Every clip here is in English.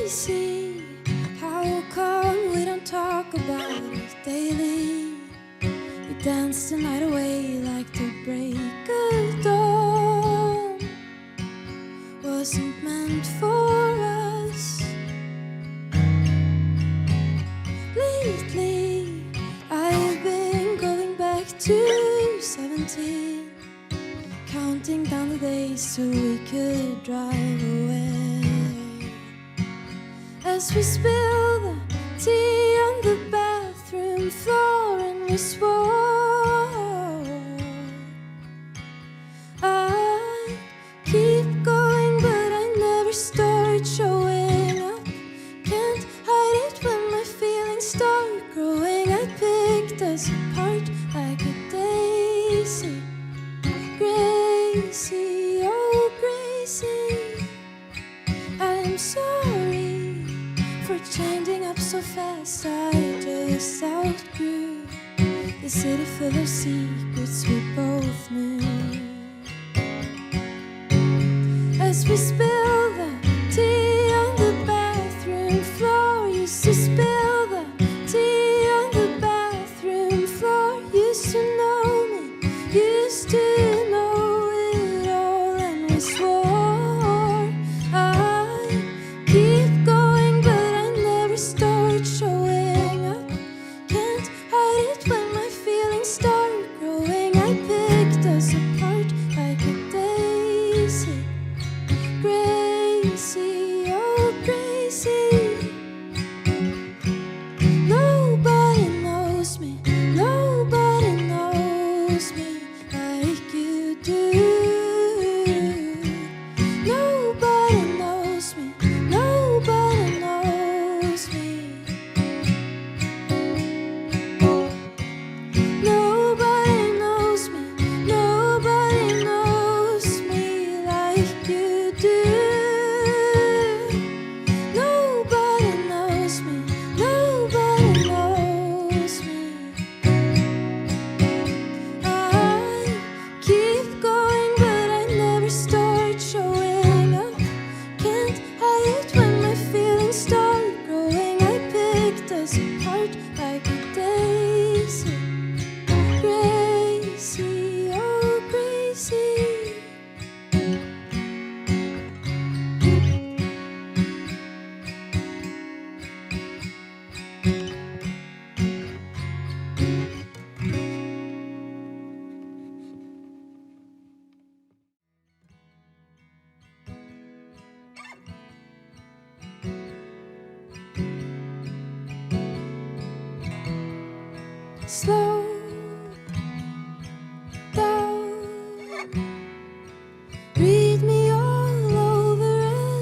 crazy. How come we don't talk about it daily? We dance the night away like the break of dawn wasn't meant for us. Lately, I've been going back to 17, counting down the days till we could drive away. As we spill the tea on the bathroom floor and we swore I keep going but I never start showing up. Can't hide it when my feelings start growing. I picked us apart like a daisy. Gracie, oh Gracie, I'm sorry for changing up so fast. I just outgrew the city full of secrets we both knew. As we spill the tea on the bathroom floor, used to spill the tea on the bathroom floor. Used to know me, used to know it all, and we swore I keep going but I never start showing up. Can't hide it when my feelings start growing. I picked us apart like a daisy. Gracie, oh Gracie, nobody knows me, nobody knows me like you do. Nobody knows me, nobody knows me. Nobody knows me, nobody knows me like you do. Nobody knows me, nobody knows me. I keep going but I never start showing up. Can't hide it when my feelings start growing. I picked us apart like a daisy. Gracie, oh Gracie. Slow down, read me all over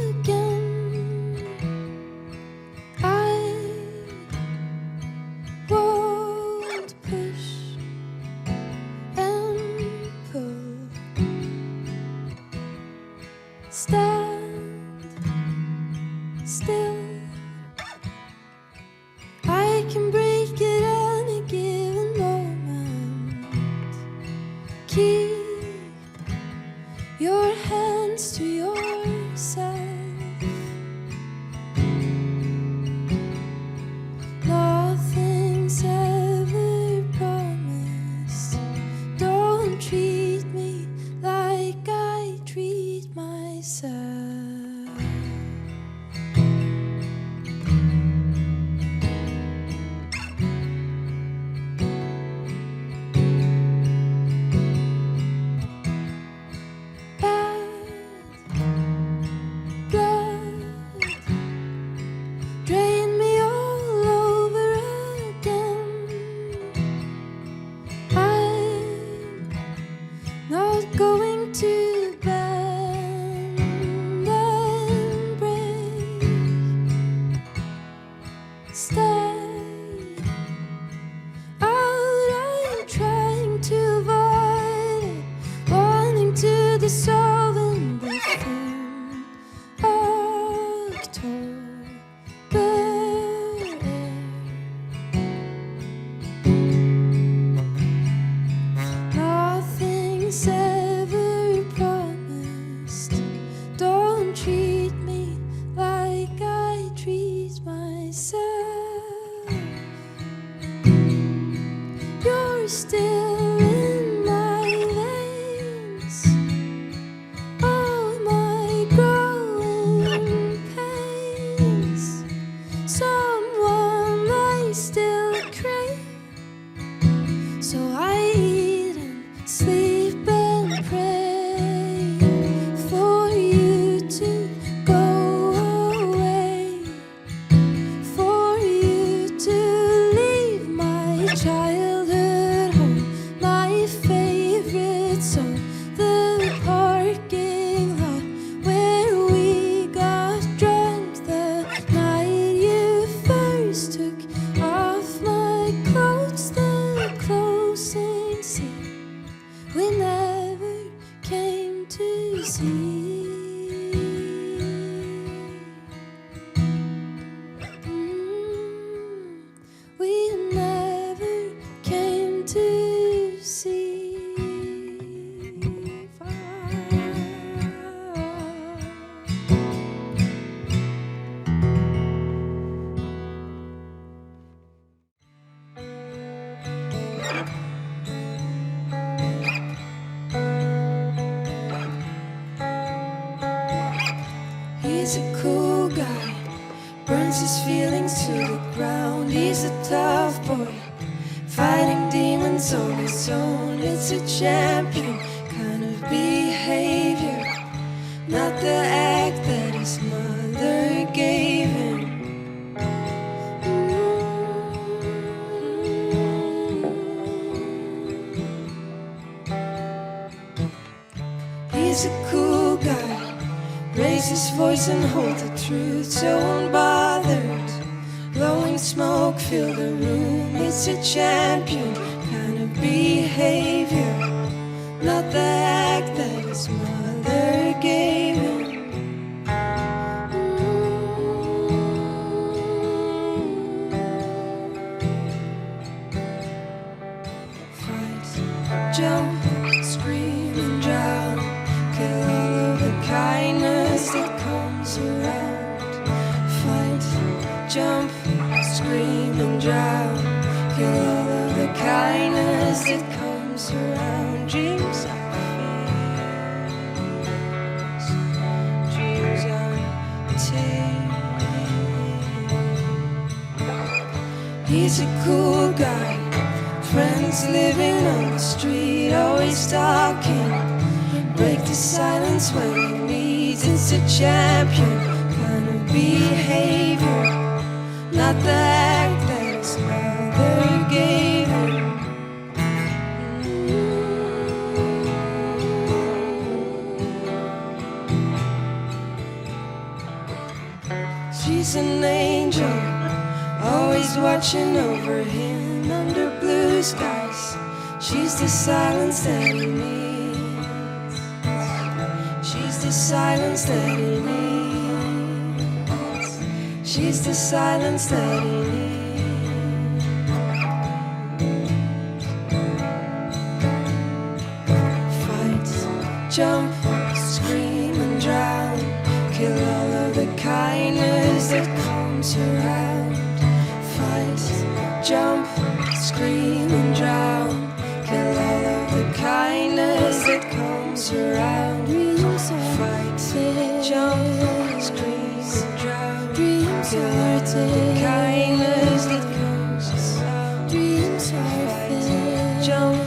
again. I won't push and pull. Stand still. I can break it any given moment. Keep your hands to yourself. Nothing's ever promised. Don't treat me like I treat myself. Drain me all over again. I'm not going to bend and break. Stay out, I'm trying to avoid it, wanting to dissolve in the thin October. Nothing's ever promised. Don't treat me like I still in my veins. All my growing pains, someone I still crave. So I eat and sleep and pray for you to go away, for you to leave my childhood home, my favorite song, the parking lot where we got drunk the night you first took off my clothes, the closing scene we never came to see. We never came to see. He's a cool guy, burns his feelings to the ground. He's a tough boy, fighting demons on his own. It's a champion kind of behavior, not the act that his mother gave him. He's a cool guy, raise his voice and hold the truth, so unbothered. Blowing smoke, fill the room. It's a champion kind of behavior, not the act that his mother gave him. Fight, jump, scream and drown, kill all of the kindness that comes around. Fight, jump, scream and drown, kill all of the kindness that comes around. Dreams are fears, dreams are tame. He's a cool guy, friends living on the street, always talking, break the silence when he needs. It's a champion kind of behavior, not the act that his mother gave him. She's an angel, always watching over him under blue skies. She's the silence that he needs. She's the silence that he needs. She's the silence that he needs. Fight, jump, scream and drown, kill all of the kindness that comes around. Fight, jump, scream and drown, kill all of the kindness that comes around. Dreams are fight, jump, scream and drown, dreams kill all of the kindness that comes around. Dreams are fight, jump,